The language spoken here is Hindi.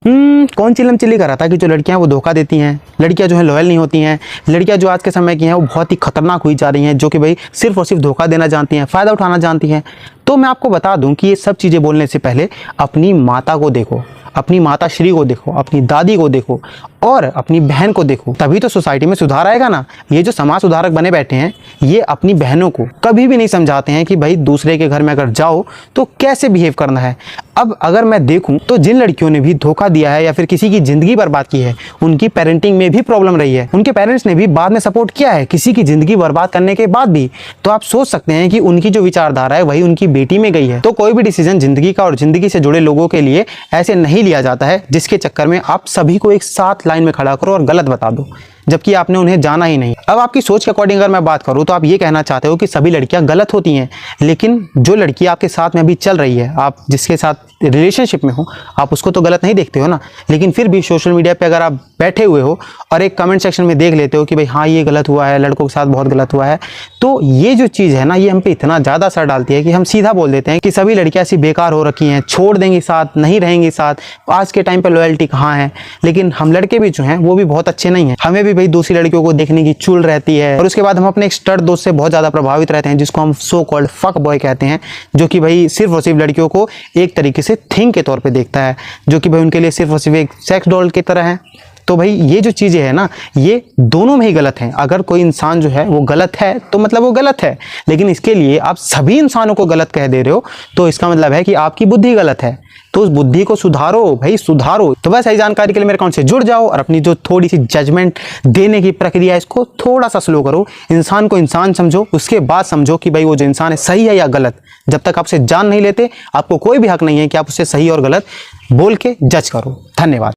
कौन चिल्लम चिल्ली कर रहा था कि जो लड़कियां वो धोखा देती हैं, लड़कियां जो है लॉयल नहीं होती हैं, लड़कियां जो आज के समय की हैं वो बहुत ही खतरनाक हुई जा रही हैं, जो कि भाई सिर्फ और सिर्फ धोखा देना जानती हैं, फ़ायदा उठाना जानती हैं। तो मैं आपको बता दूं कि ये सब चीज़ें बोलने से पहले अपनी माता को देखो, अपनी माता श्री को देखो, अपनी दादी को देखो और अपनी बहन को देखो, तभी तो सोसाइटी में सुधार आएगा ना। ये जो समाज सुधारक बने बैठे हैं, ये अपनी बहनों को कभी भी नहीं समझाते हैं कि भाई दूसरे के घर में अगर जाओ तो कैसे बिहेव करना है। अब अगर मैं देखूं तो जिन लड़कियों ने भी धोखा दिया है या फिर किसी की ज़िंदगी बर्बाद की है, उनकी पेरेंटिंग में भी प्रॉब्लम रही है। उनके पेरेंट्स ने भी बाद में सपोर्ट किया है किसी की ज़िंदगी बर्बाद करने के बाद भी। तो आप सोच सकते हैं कि उनकी जो विचारधारा है वही उनकी बेटी में गई है। तो कोई भी डिसीजन ज़िंदगी का और ज़िंदगी से जुड़े लोगों के लिए ऐसे नहीं लिया जाता है जिसके चक्कर में आप सभी को एक साथ लाइन में खड़ा करो और गलत बता दो, जबकि आपने उन्हें जाना ही नहीं। अब आपकी सोच के अकॉर्डिंग अगर मैं बात करूं तो आप ये कहना चाहते हो कि सभी लड़कियां गलत होती हैं, लेकिन जो लड़की आपके साथ में अभी चल रही है, आप जिसके साथ रिलेशनशिप में हो, आप उसको तो गलत नहीं देखते हो ना। लेकिन फिर भी सोशल मीडिया पे अगर आप बैठे हुए हो और एक कमेंट सेक्शन में देख लेते हो कि भाई हाँ ये गलत हुआ है, लड़कों के साथ बहुत गलत हुआ है, तो ये जो चीज़ है ना, ये हम पे इतना ज़्यादा असर डालती है कि हम सीधा बोल देते हैं कि सभी लड़कियां ऐसी बेकार हो रखी हैं, छोड़ देंगी साथ, नहीं रहेंगी साथ। आज के टाइम पर लॉयल्टी कहाँ है। लेकिन हम लड़के भी जो हैं वो भी बहुत अच्छे नहीं हैं, हमें भी भाई दूसरी लड़कियों को देखने की चुल रहती है। और उसके बाद हम अपने एक स्टड दोस्त से बहुत ज़्यादा प्रभावित रहते हैं, जिसको हम सो कॉल्ड फक बॉय कहते हैं, जो कि भाई सिर्फ और सिर्फ लड़कियों को एक तरीके से थिंग के तौर पे देखता है, जो कि भाई उनके लिए सिर्फ और सिर्फ एक सेक्स डॉल की तरह है। तो भाई ये जो चीज़ें हैं ना, ये दोनों में ही गलत हैं। अगर कोई इंसान जो है वो गलत है तो मतलब वो गलत है, लेकिन इसके लिए आप सभी इंसानों को गलत कह दे रहे हो तो इसका मतलब है कि आपकी बुद्धि गलत है। तो उस बुद्धि को सुधारो भाई, सुधारो। तो बस सही जानकारी के लिए मेरे अकाउंट से जुड़ जाओ और अपनी जो थोड़ी सी जजमेंट देने की प्रक्रिया है इसको थोड़ा सा स्लो करो। इंसान को इंसान समझो, उसके बाद समझो कि भाई वो जो इंसान है सही है या गलत। जब तक आपसे जान नहीं लेते आपको कोई भी हक नहीं है कि आप उससे सही और गलत बोल के जज करो। धन्यवाद।